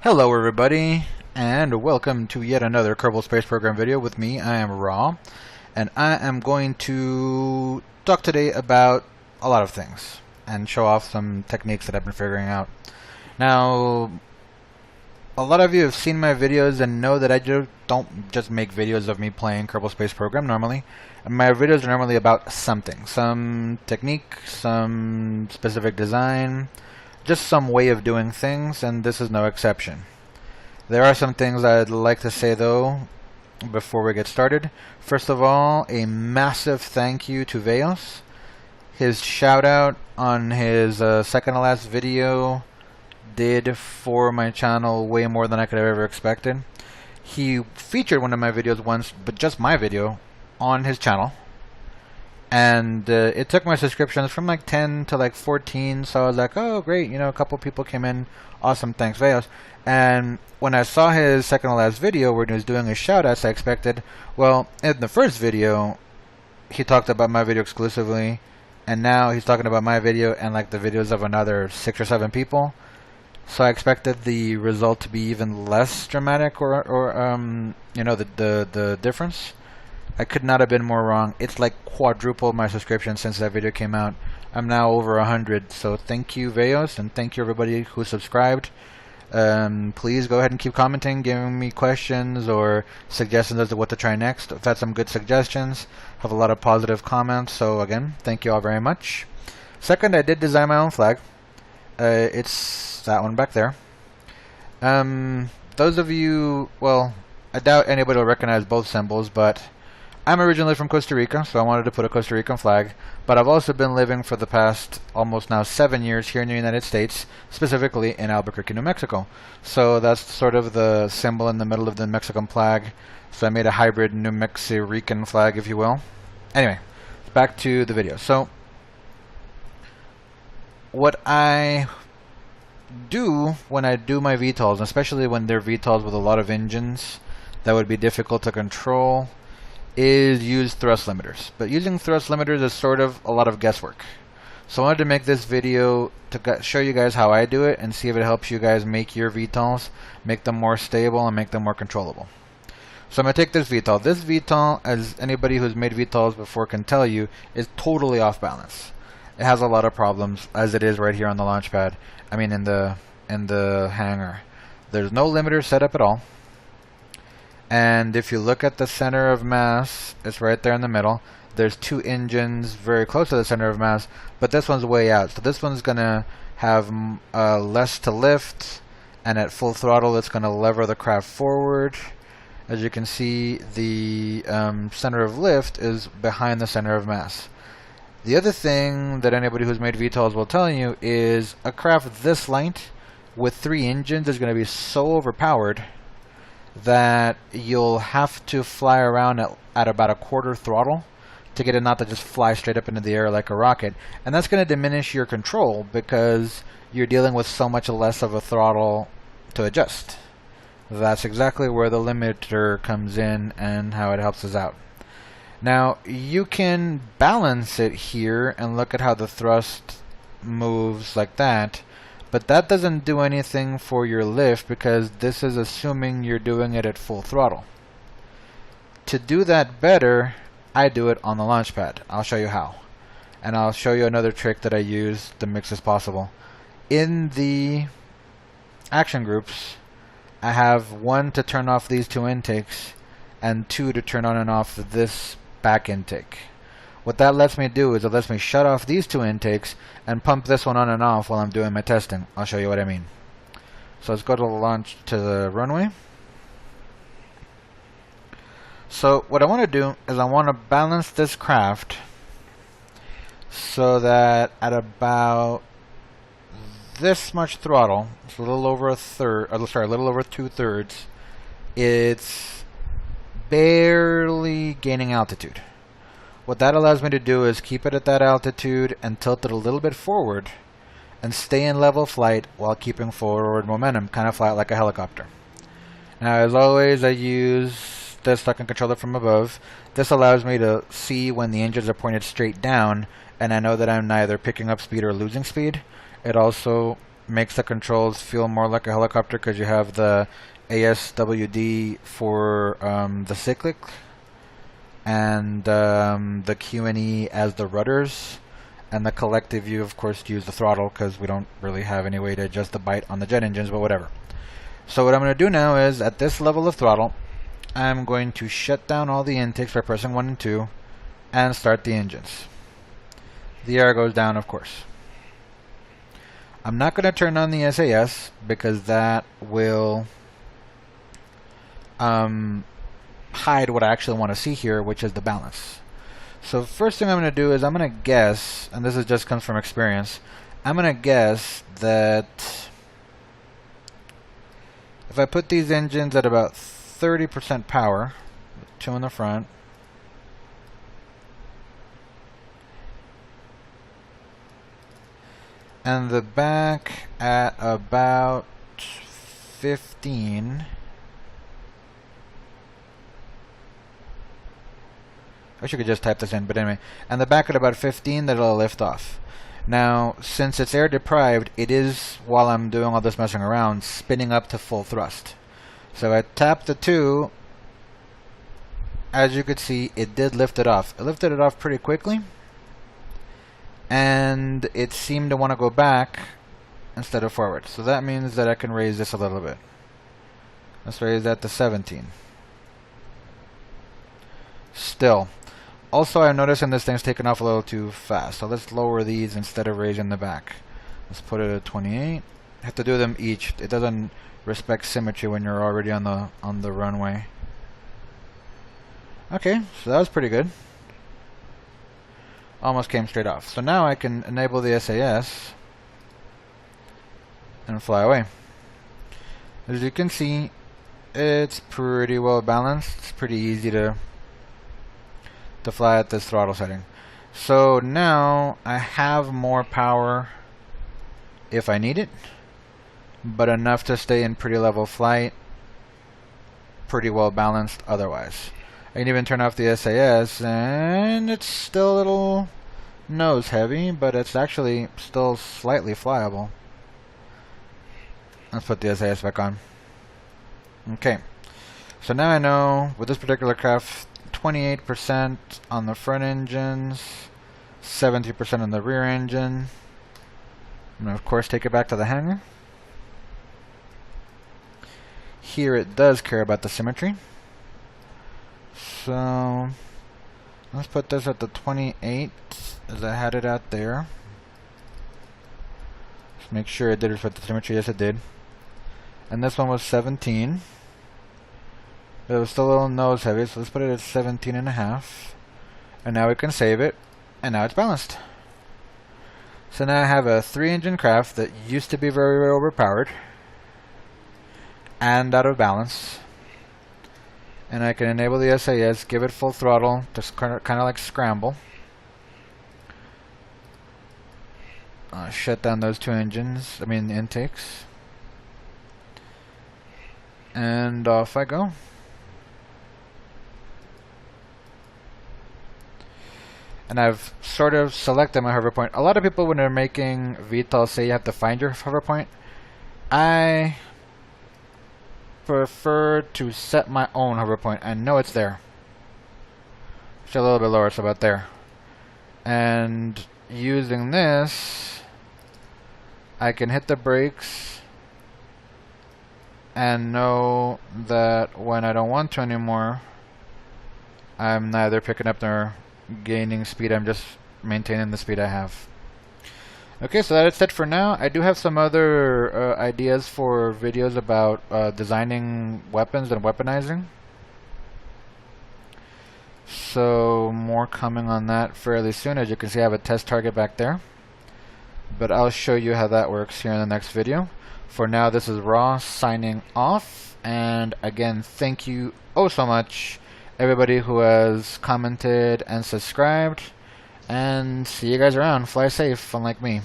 Hello everybody, and welcome to yet another Kerbal Space Program video with me. I am Raw, and I am going to talk today about a lot of things and show off some techniques that I've been figuring out. Now, a lot of you have seen my videos and know that I don't just make videos of me playing Kerbal Space Program normally. My videos are normally about something, some technique, some specific design, just some way of doing things, and this is no exception. There are some things I'd like to say though before we get started. First of all, a massive thank you to Veos. His shout out on his second to last video did for my channel way more than I could have ever expected. He featured one of my videos once, but just my video, on his channel. And it took my subscriptions from like 10 to like 14, so I was like, oh great, you know, a couple people came in, awesome, thanks Veos. And when I saw his second to last video where he was doing his shoutouts, I expected, well, in the first video he talked about my video exclusively, and now he's talking about my video and like the videos of another 6 or 7 people. So I expected the result to be even less dramatic, or you know, the difference. I could not have been more wrong. It's like quadrupled my subscription since that video came out. I'm now over 100, so thank you Veos, and thank you everybody who subscribed. Please go ahead and keep commenting, giving me questions or suggestions as to what to try next. I've had some good suggestions, have a lot of positive comments, so again, thank you all very much. Second, I did design my own flag. It's that one back there. Those of you, well, I doubt anybody will recognize both symbols, but I'm originally from Costa Rica, so I wanted to put a Costa Rican flag, but I've also been living for the past almost now 7 years here in the United States, specifically in Albuquerque, New Mexico. So that's sort of the symbol in the middle of the Mexican flag, so I made a hybrid New Mexican flag, if you will. Anyway, back to the video. So, what I do when I do my VTOLs, especially when they're VTOLs with a lot of engines that would be difficult to control, is use thrust limiters. But using thrust limiters is sort of a lot of guesswork. So I wanted to make this video to show you guys how I do it and see if it helps you guys make your VTOLs, make them more stable and make them more controllable. So I'm going to take this VTOL. This VTOL, as anybody who's made VTOLs before can tell you, is totally off balance. It has a lot of problems, as it is right here on the launch pad. I mean in the hangar. There's no limiter set up at all. And if you look at the center of mass, it's right there in the middle. There's 2 engines very close to the center of mass, but this one's way out. So this one's going to have less to lift, and at full throttle it's going to lever the craft forward. As you can see, the center of lift is behind the center of mass. The other thing that anybody who's made VTOLs will tell you is a craft this light with 3 engines is going to be so overpowered that you'll have to fly around at about a quarter throttle to get it not to just fly straight up into the air like a rocket. And that's going to diminish your control because you're dealing with so much less of a throttle to adjust. That's exactly where the limiter comes in and how it helps us out. Now, you can balance it here and look at how the thrust moves like that, but that doesn't do anything for your lift because this is assuming you're doing it at full throttle. To do that better, I do it on the launch pad. I'll show you how. And I'll show you another trick that I use to mix this possible. In the action groups, I have 1 to turn off these 2 intakes and 2 to turn on and off this back intake. What that lets me do is it lets me shut off these 2 intakes and pump this one on and off while I'm doing my testing. I'll show you what I mean. So let's go to the runway. So what I want to do is I want to balance this craft so that at about this much throttle, it's a little over a third, a little over 2/3, it's barely gaining altitude. What that allows me to do is keep it at that altitude and tilt it a little bit forward and stay in level flight while keeping forward momentum, kind of fly it like a helicopter. Now, as always, I use this so I can control it from above. This allows me to see when the engines are pointed straight down, and I know that I'm neither picking up speed or losing speed. It also makes the controls feel more like a helicopter because you have the ASWD for the cyclic and the QNE as the rudders, and the collective view, of course, to use the throttle because we don't really have any way to adjust the bite on the jet engines, but whatever. So what I'm going to do now is, at this level of throttle, I'm going to shut down all the intakes by pressing 1 and 2 and start the engines. The air goes down, of course. I'm not going to turn on the SAS because that will hide what I actually want to see here, which is the balance. So first thing I'm going to do is I'm going to guess, and this is just comes from experience, I'm going to guess that if I put these engines at about 30% power, 2 in the front, and the back at about 15, I wish you could just type this in, but anyway, and the back at about 15, that'll lift off. Now, since it's air deprived, it is, while I'm doing all this messing around, spinning up to full thrust. So I tapped the 2, as you could see, it did lift it off. It lifted it off pretty quickly, and it seemed to want to go back instead of forward. So that means that I can raise this a little bit. Let's raise that to 17. Still. Also, I'm noticing this thing's taking off a little too fast. So let's lower these instead of raising the back. Let's put it at 28. I have to do them each. It doesn't respect symmetry when you're already on the runway. Okay, so that was pretty good. Almost came straight off. So now I can enable the SAS and fly away. As you can see, it's pretty well balanced. It's pretty easy to fly at this throttle setting. So now I have more power if I need it, but enough to stay in pretty level flight, pretty well balanced otherwise. I can even turn off the SAS, and it's still a little nose heavy, but it's actually still slightly flyable. Let's put the SAS back on. Okay, so now I know with this particular craft, 28% on the front engines, 70% on the rear engine. I'm going to, of course, take it back to the hangar. Here it does care about the symmetry. So let's put this at the 28 as I had it out there. Just make sure it did respect the symmetry. Yes, it did. And this one was 17. It was still a little nose heavy, so let's put it at 17.5. And now we can save it, and now it's balanced. So now I have a 3-engine craft that used to be very, very overpowered and out of balance. And I can enable the SAS, give it full throttle, just kind of like scramble. Shut down those 2 engines, the intakes. And off I go. And I've sort of selected my hover point. A lot of people, when they're making VTOL, say you have to find your hover point. I prefer to set my own hover point. I know it's there. It's a little bit lower, so about there. And using this, I can hit the brakes and know that when I don't want to anymore, I'm neither picking up nor gaining speed. I'm just maintaining the speed I have. Okay, so that's it for now. I do have some other ideas for videos about designing weapons and weaponizing. So more coming on that fairly soon. As you can see, I have a test target back there. But I'll show you how that works here in the next video. For now, this is Raw signing off. And again, thank you oh so much, everybody who has commented and subscribed. And see you guys around. Fly safe, unlike me.